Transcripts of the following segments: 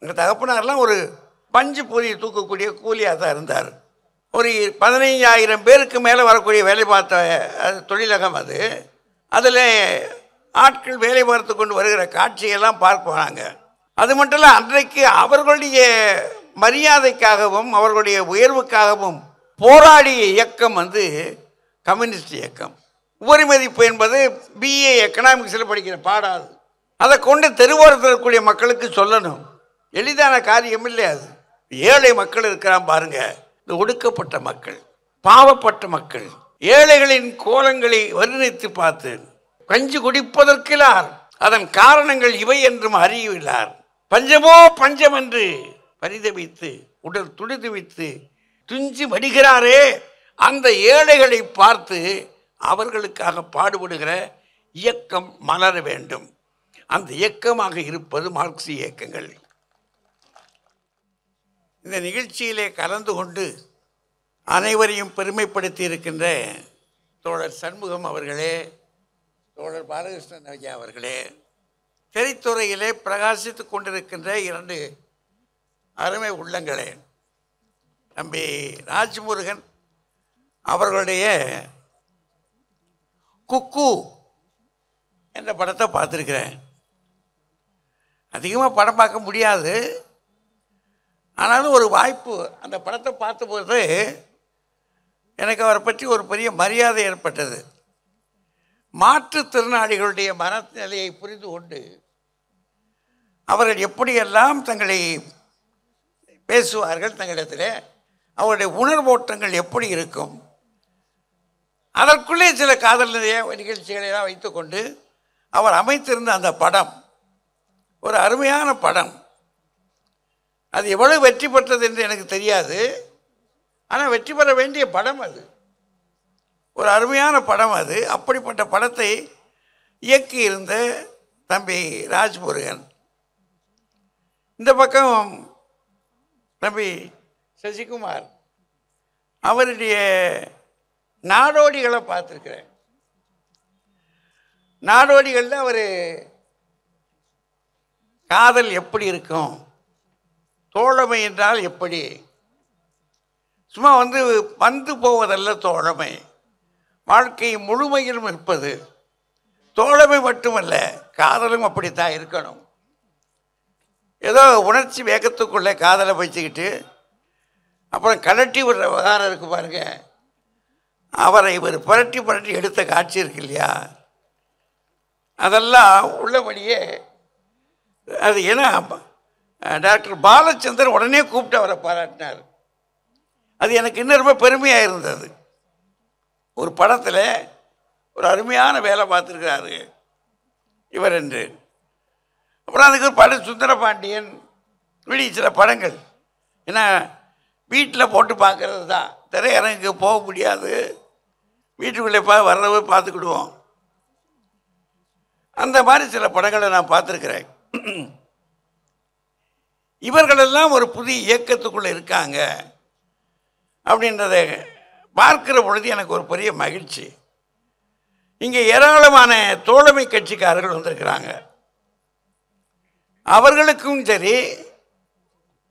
எங்கள் தகப்பனார்லாம் ஒரு பஞ்சு பொறி தூக்கக்கூடிய கூலியாக தான் இருந்தார். ஒரு 15,000 பேருக்கு மேலே வரக்கூடிய வேலை பார்த்த தொழிலகம் அது. அதில் ஆட்கள் வேலை பார்த்து கொண்டு வருகிற காட்சியெல்லாம் பார்க்க போனாங்க. அது மட்டும் இல்லை, அன்றைக்கு அவர்களுடைய மரியாதைக்காகவும் அவர்களுடைய உயர்வுக்காகவும் போராடிய இயக்கம் கம்யூனிஸ்ட் இயக்கம். உபரி மதிப்பு என்பது பிஏ எக்கனாமிக்ஸில் படிக்கிற பாடாது. அதை கொண்டு தெருவோரத்தில் இருக்கக்கூடிய மக்களுக்கு சொல்லணும். எளிதான காரியம் இல்லை அது. ஏழை மக்கள் இருக்கிறான் பாருங்க, இந்த ஒடுக்கப்பட்ட மக்கள், பாவப்பட்ட மக்கள், ஏழைகளின் கோலங்களை வர்ணித்து பார்த்து கஞ்சி குடிப்பதற்கிலார் அதன் காரணங்கள் இவை என்றும் அறியவில்லார். பஞ்சமோ பஞ்சம் என்று பரிதவித்து உடல் துடிதுவித்து துஞ்சி வடிகிறாரே, அந்த ஏழைகளை பார்த்து அவர்களுக்காக பாடுபடுகிற இயக்கம் மலர வேண்டும். அந்த இயக்கமாக இருப்பது மார்க்சிய இயக்கங்கள். இந்த நிகழ்ச்சியிலே கலந்து கொண்டு அனைவரையும் பெருமைப்படுத்தி இருக்கின்ற தோழர் சண்முகம் அவர்களே, தோழர் பாலகிருஷ்ணன் ஐயா அவர்களே, திரைத்துறையிலே பிரகாசித்து கொண்டிருக்கின்ற 2 அருமை உள்ளங்களே, தம்பி ராஜ்முருகன் அவர்களுடைய குக்கு என்ற படத்தை பார்த்துருக்கிறேன். அதிகமாக படம் பார்க்க முடியாது, ஆனாலும் ஒரு வாய்ப்பு. அந்த படத்தை பார்த்தபோது எனக்கு அவரை பற்றி ஒரு பெரிய மரியாதை ஏற்பட்டது. மாற்றுத்திறனாளிகளுடைய மனநிலையை புரிந்து கொண்டு அவர்கள் எப்படியெல்லாம் தங்களை பேசுவார்கள், தங்களிடத்தில் அவருடைய உணர்வோட்டங்கள் எப்படி இருக்கும், அதற்குள்ளே சில காதல் நிகழ்ச்சிகளெல்லாம் வைத்துக்கொண்டு அவர் அமைத்திருந்த அந்த படம் ஒரு அருமையான படம். அது எவ்வளவு வெற்றி பெற்றது என்று எனக்கு தெரியாது, ஆனால் வெற்றி பெற வேண்டிய படம் அது. ஒரு அருமையான படம் அது. அப்படிப்பட்ட படத்தை இயக்கியிருந்த தம்பி ராஜ்முருகன். இந்த பக்கம் தம்பி சசிகுமார் அவருடைய நாடோடிகளை பார்த்துருக்கிறேன். நாடோடிகளில் அவர் காதல் எப்படி இருக்கும், தோழமை என்றால் எப்படி, சும்மா வந்து போவதல்ல தோழமை, வாழ்க்கை முழுமையிலும் இருப்பது. தோழமை மட்டுமல்ல, காதலும் அப்படித்தான் இருக்கணும். ஏதோ உணர்ச்சி வேகத்துக்குள்ளே காதலை வச்சுக்கிட்டு அப்புறம் கலட்டி விடுற விவகாரம் இருக்கு பாருங்க, அவரை இவர் புரட்டி புரட்டி எடுத்த காட்சி இருக்கு இல்லையா, அதெல்லாம் உள்ளபடியே அது. ஏன்னா டாக்டர் பாலச்சந்தர் உடனே கூப்பிட்டு அவரை பாராட்டினார். அது எனக்கு இன்னும் ரொம்ப பெருமையாக இருந்தது. ஒரு படத்தில் ஒரு அருமையான வேலை பார்த்துருக்கிறாரு இவர் என்று. அப்புறம் அதுக்கு ஒரு படம் சுந்தரபாண்டியன், இப்படி சில படங்கள். ஏன்னா வீட்டில் போட்டு பார்க்கறது தான், திரையரங்குக்கு போக முடியாது, வீட்டுக்குள்ளே வர்றவ பார்த்துக்கிடுவோம். அந்த மாதிரி சில படங்களை நான் பார்த்துருக்கிறேன். இவர்களெல்லாம் ஒரு புதிய இயக்கத்துக்குள்ளே இருக்காங்க அப்படின்றத பார்க்கிற பொழுது எனக்கு ஒரு பெரிய மகிழ்ச்சி. இங்கே ஏராளமான தோழமை கட்சிக்காரர்கள் வந்திருக்கிறாங்க. அவர்களுக்கும் சரி,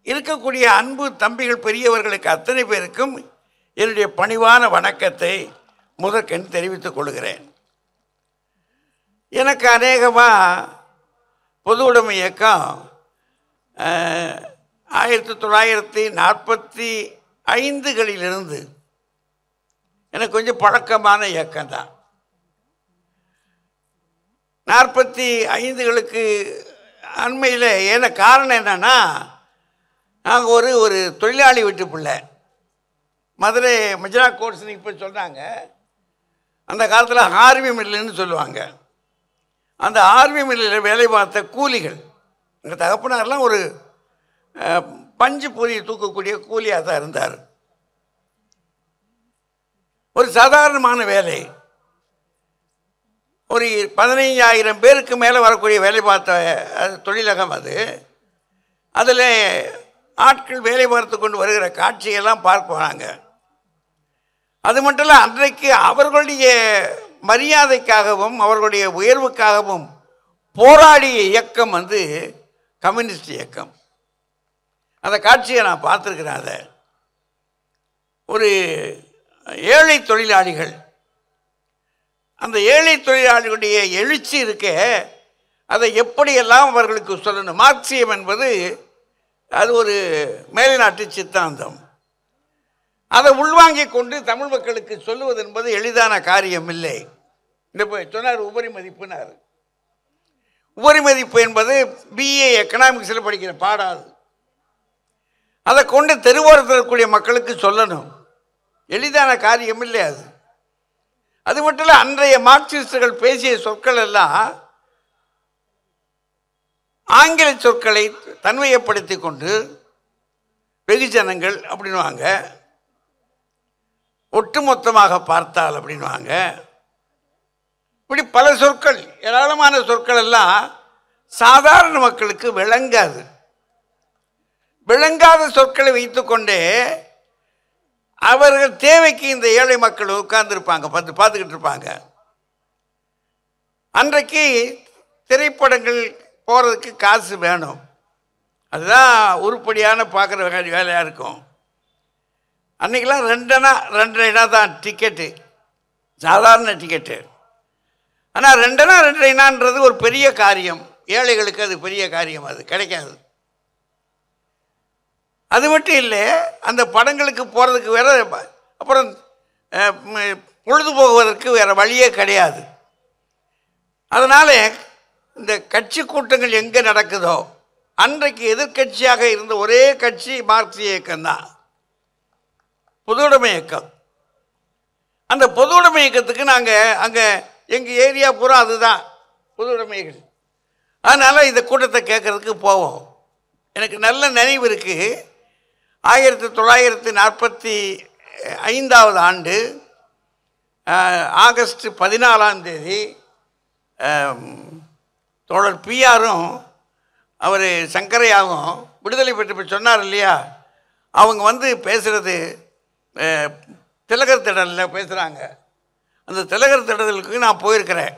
இருக்கக்கூடிய அன்பு தம்பிகள் பெரியவர்களுக்கு அத்தனை பேருக்கும் என்னுடைய பணிவான வணக்கத்தை முதற்கண் தெரிவித்துக் கொள்கிறேன். எனக்கு அநேகமாக பொது உடைமை இயக்கம் 1945 எனக்கு கொஞ்சம் பழக்கமான இயக்கம்தான். 45 அண்மையில் ஏன்னா காரணம் என்னன்னா, நாங்கள் ஒரு தொழிலாளி வீட்டு பிள்ளை, மதுரை மஜ்ரா கோர்ஸ்னு இப்போ சொல்கிறாங்க, அந்த காலத்தில் ஆர்வி மில்லுன்னு சொல்லுவாங்க. அந்த ஆர்வி மில்லில் வேலை பார்த்த கூலிகள், எங்கள் தகப்பனார்லாம் ஒரு பஞ்சு பொறி தூக்கக்கூடிய கூலியாக தான் இருந்தார். ஒரு சாதாரணமான வேலை. ஒரு 15,000 பேருக்கு மேலே வரக்கூடிய வேலை பார்த்த தொழிலகம் அது. அதில் ஆட்கள் வேலை பார்த்து கொண்டு வருகிற காட்சியெல்லாம் பார்க்க போனாங்க. அது மட்டும் இல்லை, அன்றைக்கு அவர்களுடைய மரியாதைக்காகவும் அவர்களுடைய உயர்வுக்காகவும் போராடிய இயக்கம் கம்யூனிஸ்ட் இயக்கம். அந்த காட்சியை நான் பார்த்துருக்கிறேன். அதை ஒரு ஏழை தொழிலாளிகள், அந்த ஏழை தொழிலாளிகளுடைய எழுச்சி இருக்க, அதை எப்படியெல்லாம் அவர்களுக்கு சொல்லணும். மார்க்சியம் என்பது அது ஒரு மேல்நாட்டு சித்தாந்தம். அதை உள்வாங்கிக் கொண்டு தமிழ் மக்களுக்கு சொல்லுவது என்பது எளிதான காரியம் இல்லை. இந்த சொன்னார் உபரி மதிப்புனார். உபரி மதிப்பு என்பது பிஏ எக்கனாமிக்ஸில் படிக்கிற பாடாது. அதை கொண்டு தெருவோரத்தில் இருக்கக்கூடிய மக்களுக்கு சொல்லணும். எளிதான காரியம் இல்லை அது. அது மட்டும் இல்லை, அன்றைய மார்க்சிஸ்டுகள் பேசிய சொற்கள் எல்லாம் ஆங்கில சொற்களை தன்மையப்படுத்தி கொண்டு வெகுஜனங்கள் அப்படின்வாங்க, ஒட்டுமொத்தமாக பார்த்தால் அப்படின்வாங்க. இப்படி பல சொற்கள், ஏராளமான சொற்கள் எல்லாம் சாதாரண மக்களுக்கு விளங்காது. விளங்காத சொற்களை வைத்துக்கொண்டே அவர்கள் தேவைக்கு இந்த ஏழை மக்கள் உட்கார்ந்துருப்பாங்க, பார்த்துக்கிட்டு இருப்பாங்க. அன்றைக்கு திரைப்படங்கள் போகிறதுக்கு காசு வேணும். அதுதான் உருப்படியான பார்க்குற வேலையாக இருக்கும். அன்றைக்கெலாம் 2.5 தான் டிக்கெட்டு, சாதாரண டிக்கெட்டு. ஆனால் 2.5 ஒரு பெரிய காரியம். ஏழைகளுக்கு அது பெரிய காரியம், அது கிடைக்காது. அது மட்டும் இல்லை, அந்த படங்களுக்கு போகிறதுக்கு வேற, அப்புறம் பொழுது போகுவதற்கு வேறு வழியே கிடையாது. அதனால் இந்த கட்சி கூட்டங்கள் எங்கே நடக்குதோ, அன்றைக்கு எதிர்கட்சியாக இருந்த ஒரே கட்சி மார்க்சிய இயக்கம்தான், பொதுவுடைமை இயக்கம். அந்த பொதுவுடைமை இயக்கத்துக்கு நாங்கள் அங்கே எங்கள் ஏரியா பூரா அதுதான் பொதுவுடைமைகள். அதனால் இந்த கூட்டத்தை கேட்குறதுக்கு போவோம். எனக்கு நல்ல நினைவு இருக்குது. 1945 ஆண்டு ஆகஸ்ட் 14 தோழர் பிஆரும் அவர் சங்கரையாவும் விடுதலை பெற்று சொன்னார் இல்லையா, அவங்க வந்து பேசுகிறது திலகர் திடலில் பேசுகிறாங்க. அந்த திலகர் திடலுக்கு நான் போயிருக்கிறேன்.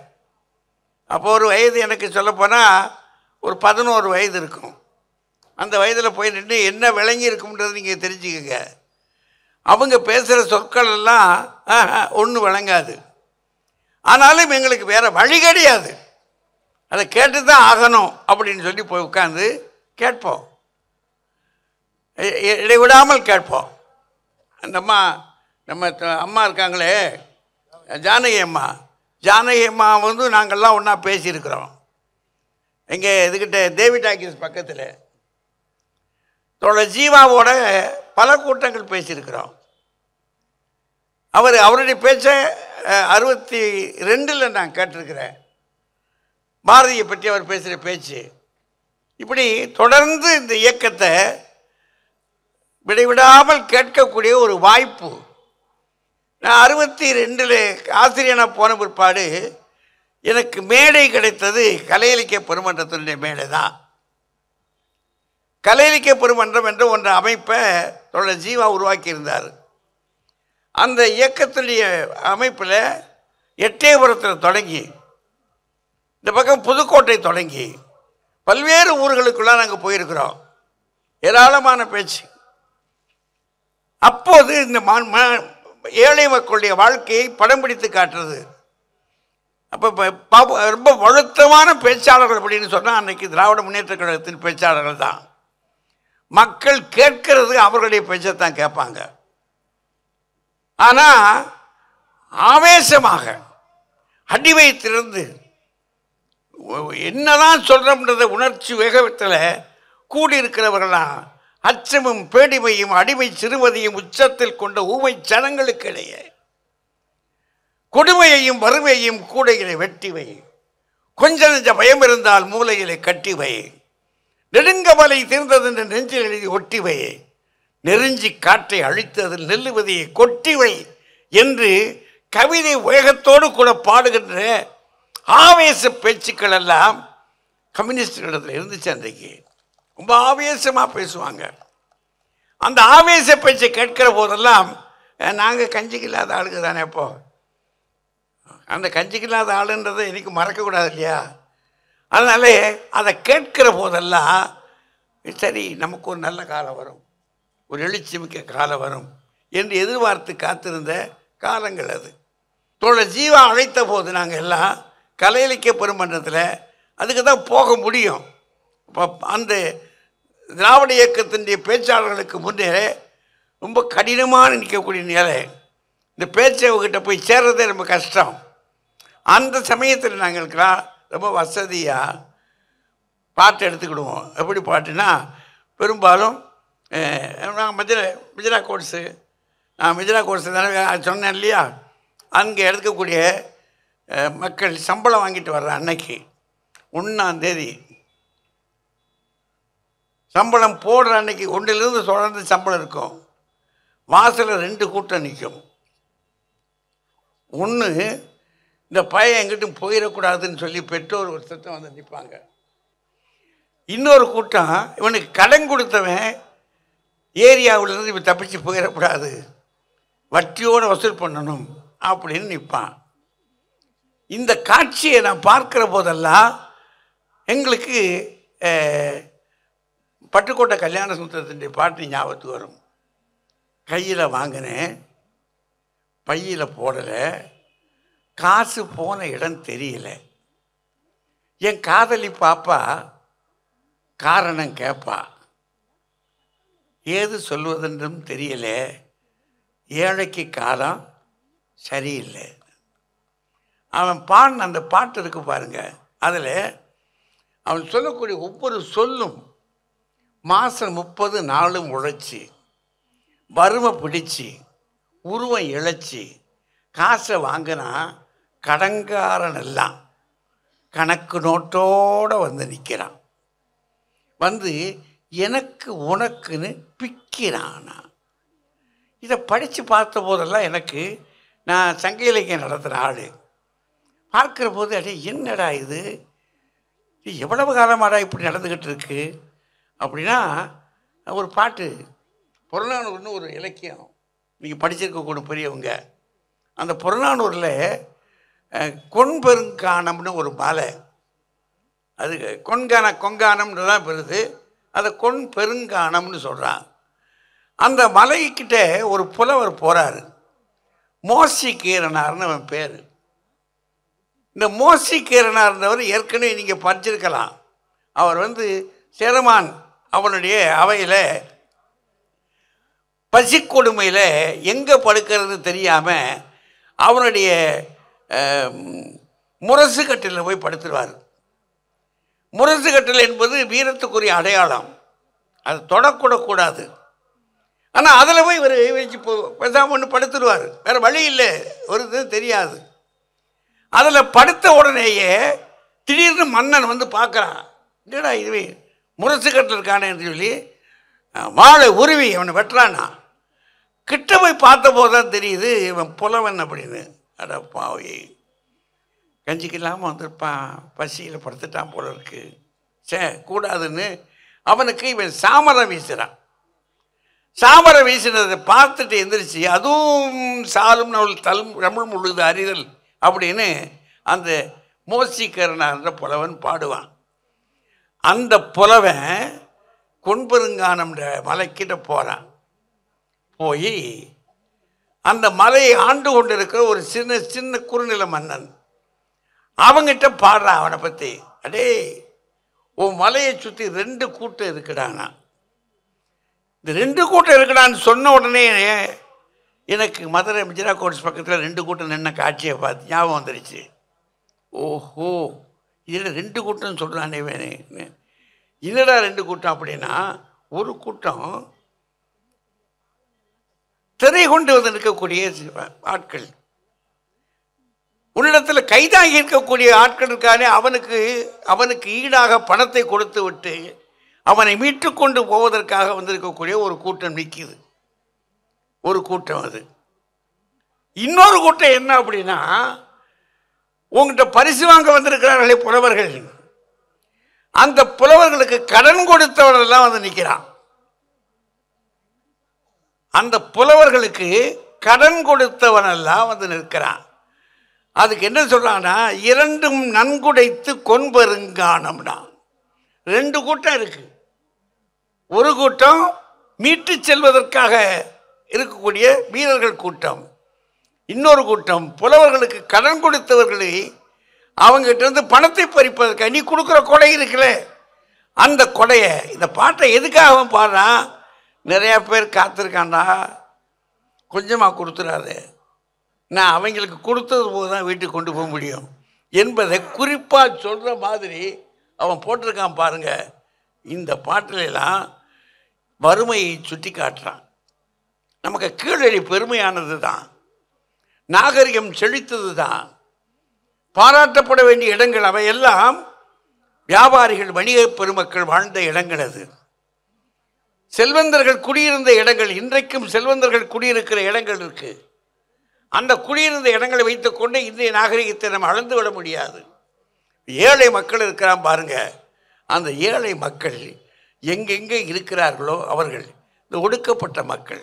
அப்போ ஒரு வயது எனக்கு சொல்லப்போனால் ஒரு 11 வயது இருக்கும். அந்த வயதில் போய் நின்று என்ன விளங்கி இருக்கும்ன்றது நீங்கள் தெரிஞ்சுக்கங்க. அவங்க பேசுகிற சொற்கள் எல்லாம் ஒன்றும் விளங்காது. ஆனாலும் எங்களுக்கு வேறு வழி கிடையாது, அதை கேட்டு தான் ஆகணும் அப்படின்னு சொல்லி போய் உட்காந்து கேட்போம், இடைவிடாமல் கேட்போம். அந்த நம்ம அம்மா இருக்காங்களே, ஜானகி அம்மா வந்து நாங்கள்லாம் ஒன்றா பேசியிருக்கிறோம். எங்கே இதுக்கிட்ட தேவி டாக்கீஸ் பக்கத்தில் தோழர் ஜீவாவோட பல கூட்டங்கள் பேசியிருக்கிறோம். அவருடைய பேச்சை 62 நான் கேட்டிருக்கிறேன். பாரதியை பற்றி அவர் பேசுகிற பேச்சு. இப்படி தொடர்ந்து இந்த இயக்கத்தை விடைவிடாமல் கேட்கக்கூடிய ஒரு வாய்ப்பு. நான் 62 ஆசிரியனாக போன பிற்பாடு எனக்கு மேடை கிடைத்தது கலை இலக்கிய பெருமன்றத்தினுடைய மேடை தான். கலை இலக்கிய பெருமன்றம் என்ற ஒன்ற அமைப்பை தோழர் ஜீவா உருவாக்கியிருந்தார். அந்த இயக்கத்துடைய அமைப்பில் எட்டயபுரத்தில் தொடங்கி இந்த பக்கம் புதுக்கோட்டை தொடங்கி பல்வேறு ஊர்களுக்குள்ளாக நாங்கள் போயிருக்கிறோம். ஏராளமான பேச்சு. அப்போது இந்த ஏழை மக்களுடைய வாழ்க்கையை படம் பிடித்து காட்டுறது. அப்போ ரொம்ப வலுத்தமான பேச்சாளர்கள் அப்படின்னு சொன்னால் அன்றைக்கி திராவிட முன்னேற்ற கழகத்தின் பேச்சாளர்கள் தான். மக்கள் கேட்கறது அவர்களுடைய பேச்சைத்தான் கேட்பாங்க. ஆனால் ஆவேசமாக அடி வைத்திருந்து என்னதான் சொல்கிறோம்ன்றத உணர்ச்சி வேகத்தில் கூடியிருக்கிறவர்களாம் அச்சமும் பேடிமையும் அடிமை சிறுவதையும் உச்சத்தில் கொண்ட ஊமை ஜனங்களுக்கு இடையே கொடுமையையும் வறுமையையும் கூடைகளை வெட்டிவை, கொஞ்ச நெஞ்ச பயம் இருந்தால் மூலைகளை கட்டிவை, நெடுங்கமலை தீர்ந்ததென்று நெஞ்சில் எழுதி ஒட்டிவை, நெருஞ்சி காற்றை அழித்ததில் நெல்லுவதையை கொட்டிவை என்று கவிதை வேகத்தோடு கூட பாடுகின்ற ஆவேச பேச்சுக்கள் எல்லாம் கம்யூனிஸ்டுகளிடத்தில் இருந்துச்சு. அன்றைக்கு ரொம்ப ஆவேசமாக பேசுவாங்க. அந்த ஆவேச பேச்சை கேட்கிற போதெல்லாம் நாங்கள் கஞ்சிக்கு இல்லாத ஆளுக்கு தானே. இப்போ அந்த கஞ்சிக்கு இல்லாத ஆளுன்றதை எனக்கு மறக்கக்கூடாது இல்லையா? அதனால அதை கேட்கிற போதெல்லாம் சரி நமக்கு ஒரு நல்ல காலம் வரும், ஒரு எழுச்சிமிக்க காலம் வரும் என்று எதிர்பார்த்து காத்திருந்த காலங்கள் அது. தோழர் ஜீவா அழைத்த போது நாங்கள் எல்லாம் கலை இலக்கிய பெருமன்றத்தில் அதுக்கு தான் போக முடியும். இப்போ அந்த திராவிட இயக்கத்தினுடைய பேச்சாளர்களுக்கு முன்னே ரொம்ப கடினமான நிற்கக்கூடிய நிலை, இந்த பேச்சவங்கிட்ட போய் சேர்றதே ரொம்ப கஷ்டம். அந்த சமயத்தில் நாங்களுக்கெல்லாம் ரொம்ப வசதியாக பாட்டு எடுத்துக்கிடுவோம். எப்படி பாட்டுனா, பெரும்பாலும் நாங்கள் மிஜிரா கோர்ஸு, நான் மிஜிரா கோர்ஸு தானே சொன்னேன் இல்லையா, அங்கே எடுக்கக்கூடிய மக்கள் சம்பளம் வாங்கிட்டு வர்ற அன்னைக்கு 1ஆம் தேதி சம்பளம் போடுற அன்னைக்கு 1லிருந்து தொடர்ந்து சம்பளம் இருக்கும். வாசலில் 2 கூட்டம் நிற்கும். ஒன்று, இந்த பையன் எங்கிட்டும் போயிடக்கூடாதுன்னு சொல்லி பெற்றோர் ஒரு சத்தம் வந்து நிற்பாங்க. இன்னொரு கூட்டம், இவனுக்கு கடன் கொடுத்தவன் ஏரியாவிலேருந்து இவன் தப்பிச்சு போயிடக்கூடாது, வட்டியோடு வசூல் பண்ணணும் அப்படின்னு நிற்பான். இந்த காட்சியை நான் பார்க்குற போதெல்லாம் எங்களுக்கு பட்டுக்கோட்டை கல்யாண சுந்தரத்தினுடைய பாட்டு ஞாபகத்துக்கு வரும். கையில் வாங்கினேன், பையில் போடலை, காசு போன இடம் தெரியல, என் காதலி பாப்பா காரணம் கேட்பா, ஏது சொல்வதென்றும் தெரியல, ஏழைக்கு காலம் சரியில்லை. அவன் பாடின அந்த பாட்டு இருக்கு பாருங்க, அதில் அவன் சொல்லக்கூடிய ஒவ்வொரு சொல்லும் மாதம் 30 நாளும் உழைச்சி, வறுமை பிடிச்சி, உருவம் இழைச்சி காசை வாங்கினா கடங்காரன் எல்லாம் கணக்கு நோட்டோடு வந்து நிற்கிறான். வந்து எனக்கு உனக்குன்னு பிக்கிறானா. இதை படித்து பார்த்த போதெல்லாம் எனக்கு, நான் சங்க இலக்கியம் நடத்துகிற ஆள், பார்க்குற போது அடே என்னடா இது எவ்வளவு காலமாடா இப்படி நடந்துக்கிட்டு இருக்கு அப்படின்னா, ஒரு பாட்டு புறநானூறுன்னு ஒரு இலக்கியம் நீங்கள் படிச்சிருக்கக்கூடிய பெரியவங்க, அந்த புறநானூரில் கொன்பெருங்கானம்னு ஒரு மலை, அது கொங்கானம்னு தான் பெறுது, அதை பெருங்கானம்னு சொல்கிறான். அந்த மலைக்கிட்ட ஒரு புலவர் போகிறாரு, மோசி கீரனார்னு அவன் பேர். இந்த மோசி கீரனார்ன்றவர் ஏற்கனவே நீங்கள் படிச்சிருக்கலாம். அவர் வந்து சேரமான் அவனுடைய அவையில் பசிக்கொடுமையில் எங்கே படுக்கிறது தெரியாமல் அவனுடைய முரசு கட்டில் போய் படுத்துருவார். முரசு கட்டில் என்பது வீரத்துக்குரிய அடையாளம், அது தொடக்கூடக்கூடாது. ஆனால் அதில் போய் இவர் வச்சு பேசாமல் ஒன்று படுத்துடுவார், வேறு வழி இல்லை, ஒரு இது தெரியாது. அதில் படுத்த உடனேயே திடீர்னு மன்னன் வந்து பார்க்குறான், இல்லைடா இதுவே முரசு கட்டில் இருக்கானேன்னு சொல்லி வாழை உருவி அவனை வெட்டுறானா. கிட்ட போய் பார்த்த போது தான் தெரியுது இவன் புலவன் அப்படின்னு. அட பாவி, கஞ்சிக்கு இல்லாமல் வந்திருப்பான், பசியில் படுத்துட்டான் போல இருக்கு, கூடாதுன்னு அவனுக்கு இவன் சாமரம் வீசுகிறான். சாமரம் வீசினதை பார்த்துட்டு எந்திரிச்சு, அதுவும் சாலும் நவள் தமிழ் முழுது அறிதல் அப்படின்னு அந்த மோசிகரனான்ற புலவன் பாடுவான். அந்த புலவன் கொன்பெருங்கானம்ன்ற மலைக்கிட்ட போகிறான். போய் அந்த மலையை ஆண்டு கொண்டு இருக்கிற ஒரு சின்ன சின்ன குறுநில மன்னன் அவங்கிட்ட பாடுறான் அவனை பற்றி. அடே, உன் மலையை சுற்றி 2 கூட்டம் இருக்குடானா. இந்த 2 கூட்டம் இருக்குடான்னு சொன்ன உடனே எனக்கு மதுரை மிஜிரா கோர்ஸ் பக்கத்தில் 2 கூட்டம் நின்ன காட்சியை பார்த்து ஞாபகம் வந்துடுச்சு. ஓஹோ, இதில் 2 கூட்டம் சொல்கிறானே வேணே. என்னடா 2 கூட்டம் அப்படின்னா, ஒரு கூட்டம் திரை கொண்டு வந்து இருக்கக்கூடிய ஆட்கள், உன்னிடத்தில் கைதாகி இருக்கக்கூடிய ஆட்கள் இருக்கானே, அவனுக்கு ஈடாக பணத்தை கொடுத்து விட்டு அவனை மீட்டு கொண்டு போவதற்காக வந்திருக்கக்கூடிய ஒரு கூட்டம் நிற்கிது. ஒரு கூட்டம் அது. இன்னொரு கூட்டம் என்ன அப்படின்னா, உங்கள்கிட்ட பரிசு வாங்க வந்திருக்கிறார்களே புலவர்கள், அந்த புலவர்களுக்கு கடன் கொடுத்தவரெல்லாம் வந்து நிற்கிறான். அந்த புலவர்களுக்கு கடன் கொடுத்தவனெல்லாம் வந்து நிற்கிறான். அதுக்கு என்ன சொல்றாங்கன்னா, 2 நன்குடைத்து கொன்பெருங்கானம்னா. 2 கூட்டம் இருக்கு. ஒரு கூட்டம் மீட்டு செல்வதற்காக இருக்கக்கூடிய வீரர்கள் கூட்டம், இன்னொரு கூட்டம் புலவர்களுக்கு கடன் கொடுத்தவர்களை அவங்ககிட்ட இருந்து பணத்தை பறிப்பதற்காக. நீ கொடுக்குற கொடை இருக்குல்ல, அந்த கொடையை, இந்த பாட்டை எதுக்காக பாடுறான்? நிறையா பேர் காத்திருக்காண்டா, கொஞ்சமாக கொடுத்துடாது, நான் அவங்களுக்கு கொடுத்தது போது தான் வீட்டுக்கு கொண்டு போக முடியும் என்பதை குறிப்பாக சொல்கிற மாதிரி அவன் போட்டிருக்கான் பாருங்க. இந்த பாட்டிலெல்லாம் வறுமையை சுட்டி காட்டுறான். நமக்கு கீழடி பெருமையானது தான், நாகரிகம் செழித்தது தான், பாராட்டப்பட வேண்டிய இடங்கள் அவையெல்லாம் வியாபாரிகள் வணிக பெருமக்கள் வாழ்ந்த இடங்கள். அது செல்வந்தர்கள் குடியிருந்த இடங்கள். இன்றைக்கும் செல்வந்தர்கள் குடியிருக்கிற இடங்கள் இருக்கு. அந்த குடியிருந்த இடங்களை வைத்துக்கொண்டு இந்திய நாகரிகத்தை நம்ம அளந்து விட முடியாது. ஏழை மக்கள் இருக்கிறான் பாருங்க, அந்த ஏழை மக்கள் எங்கெங்கே இருக்கிறார்களோ அவர்கள் இந்த ஒடுக்கப்பட்ட மக்கள்,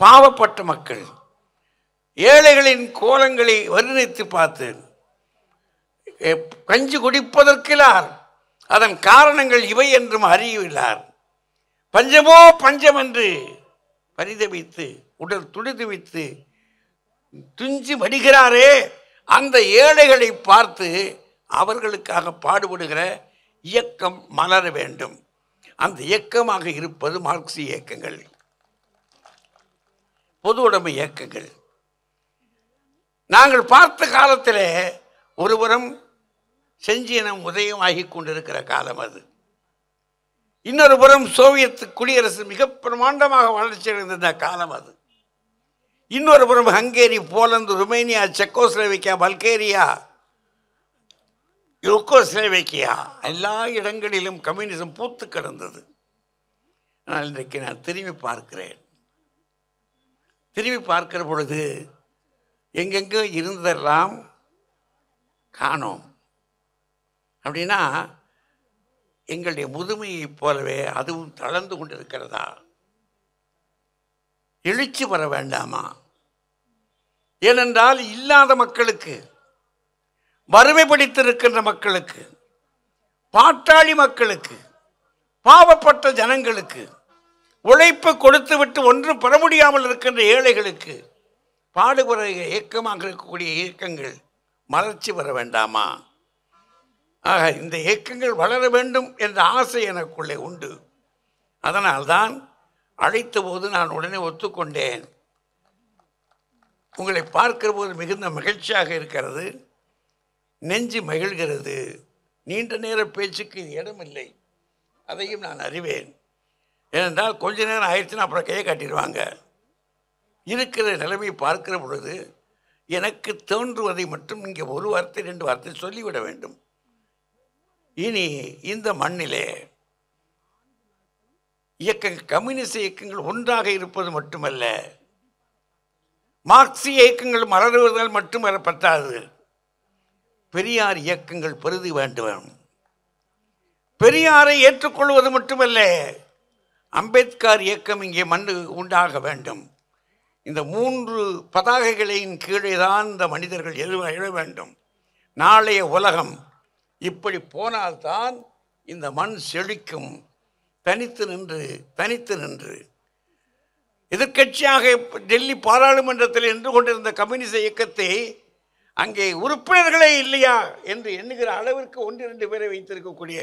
பாவப்பட்ட மக்கள், ஏழைகளின் கோலங்களை வர்ணித்து பார்த்து கஞ்சி குடிப்பதற்கிலார் அதன் காரணங்கள் இவை என்றும் அறியவில்லார். பஞ்சமோ பஞ்சம் என்று பரிதவித்து உடல் துடிது வைத்து துஞ்சி வடிகிறாரே, அந்த ஏழைகளை பார்த்து அவர்களுக்காக பாடுபடுகிற இயக்கம் மலர வேண்டும். அந்த இயக்கமாக இருப்பது மார்க்சிய இயக்கங்கள், பொது உடைமை இயக்கங்கள். நாங்கள் பார்த்த காலத்தில் ஒருபுறம் செஞ்சினம் உதயமாகி கொண்டிருக்கிற காலம் அது, இன்னொரு புறம் சோவியத் குடியரசு மிக பிரமாண்டமாக வளர்ச்சி அடைந்த காலம் அது, இன்னொரு புறம் Hungary, Poland, Romania, Czechoslovakia, Bulgaria, Yugoslavia, எல்லா இடங்களிலும் கம்யூனிசம் பூத்து கிடந்தது. ஆனால் இன்றைக்கு நான் திரும்பி பார்க்கிறேன். திரும்பி பார்க்கிற பொழுது எங்கெங்கோ இருந்ததெல்லாம் காணோம். அப்படின்னா எங்களுடைய முதுமையைப் போலவே அதுவும் தளர்ந்து கொண்டிருக்கிறதா? எழுச்சி வர வேண்டாமா? ஏனென்றால் இல்லாத மக்களுக்கு, வறுமை படித்திருக்கின்ற மக்களுக்கு, பாட்டாளி மக்களுக்கு, பாவப்பட்ட ஜனங்களுக்கு, உழைப்பு கொடுத்துவிட்டு ஒன்றும் பெற முடியாமல் இருக்கின்ற ஏழைகளுக்கு பாடுபடுற இயக்கமாக இருக்கக்கூடிய இயக்கங்கள் மலர்ச்சி வர வேண்டாமா? ஆக இந்த இயக்கங்கள் வளர வேண்டும் என்ற ஆசை எனக்குள்ளே உண்டு. அதனால்தான் அழைத்த போது நான் உடனே ஒத்துக்கொண்டேன். உங்களை பார்க்கிற போது மிகுந்த மகிழ்ச்சியாக இருக்கிறது, நெஞ்சு மகிழ்கிறது. நீண்ட நேர பேச்சுக்கு இது இடமில்லை, அதையும் நான் அறிவேன். ஏனென்றால் கொஞ்ச நேரம் ஆயிடுச்சுன்னா அப்புறம் கையை காட்டிடுவாங்க. இருக்கிற நிலைமை பார்க்கிற பொழுது எனக்கு தோன்றுவதை மட்டும் இங்கே ஒரு வார்த்தை 2 வார்த்தை சொல்லிவிட வேண்டும். இனி இந்த மண்ணிலே கம்யூனிஸ்ட் இயக்கங்கள் ஒன்றாக இருப்பது மட்டுமல்ல, மார்க்சிய இயக்கங்கள் மலருவதால் மட்டும் பற்றாது, பெரியார் இயக்கங்கள் பெருதி வேண்டும். பெரியாரை ஏற்றுக்கொள்வது மட்டுமல்ல, அம்பேத்கர் இயக்கம் இங்கே மண்ணு உண்டாக வேண்டும். இந்த 3 பதாகைகளின் கீழே தான் இந்த மனிதர்கள் எழ வேண்டும். நாளைய உலகம் இப்படி போனால்தான் இந்த மண் செழிக்கும். தனித்து நின்று எதிர்க்கட்சியாக டெல்லி பாராளுமன்றத்தில் நின்று கொண்டிருந்த கம்யூனிஸ்ட் இயக்கத்தை அங்கே உறுப்பினர்களே இல்லையா என்று எண்ணுகிற அளவிற்கு 1-2 பேரை வைத்திருக்கக்கூடிய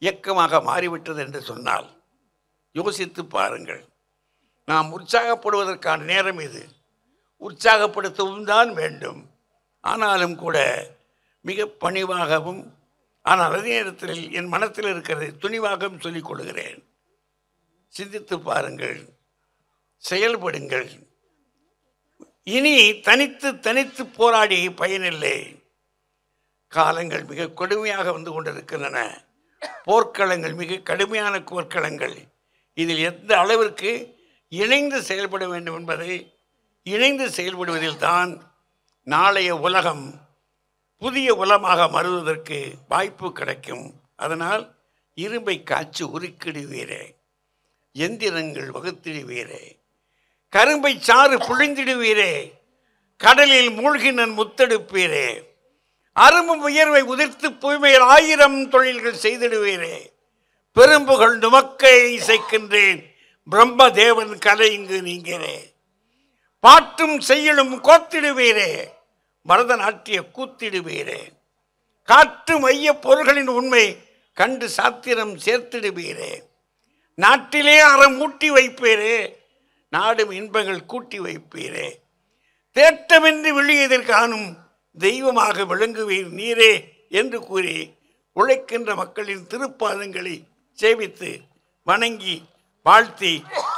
இயக்கமாக மாறிவிட்டது என்று சொன்னால் யோசித்து பாருங்கள். நாம் உற்சாகப்படுவதற்கான நேரம் இது. உற்சாகப்படுத்தவும் தான் வேண்டும். ஆனாலும் கூட மிக பணிவாகவும், ஆனால் அதே நேரத்தில் என் மனத்தில் இருக்கிறதை துணிவாகவும் சொல்லிக் கொள்கிறேன். சிந்தித்து பாருங்கள், செயல்படுங்கள். இனி தனித்து போராடி பயனில்லை. காலங்கள் மிக கொடுமையாக வந்து கொண்டிருக்கின்றன. போர்க்களங்கள் மிக கடுமையான போர்க்களங்கள். இதில் எந்த அளவிற்கு இணைந்து செயல்பட வேண்டும் என்பதை, இணைந்து செயல்படுவதில் தான் நாளைய உலகம் புதிய உலகமாக மறுவதற்கு வாய்ப்பு கிடைக்கும். அதனால் இரும்பை காய்ச்சி உருக்கிடுவீரே, எந்திரங்கள் வகுத்திடுவீரே, கரும்பை சாறு புழிந்திடுவீரே, கடலில் மூழ்கினன் முத்தெடுப்பீரே, அரும்பு உயர்வை உதிர்த்து தூய்மையில் 1000 தொழில்கள் செய்திடுவீரே, பெரும்புகள் நுமக்கை இசைக்கின்றேன், பிரம்மதேவன் கலை இங்கு நீங்கிறே. பாட்டும் செய்யலும் கோத்திடுவீரே, பரதநாட்டிய கூத்திடுவீரே. காற்று மைய பொருள்களின் உண்மை கண்டு சாத்திரம் சேர்த்திடுவீரே. நாட்டிலே அறம் ஊட்டி வைப்பீரே, நாடும் இன்பங்கள் கூட்டி வைப்பீரே. தேட்டமின்றி விழியதில் காணும் தெய்வமாக விளங்குவீர் நீரே என்று கூறி உழைக்கின்ற மக்களின் திருப்பாதங்களை சேவித்து வணங்கி வாழ்த்தி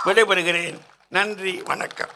விடைபெறுகிறேன். நன்றி, வணக்கம்.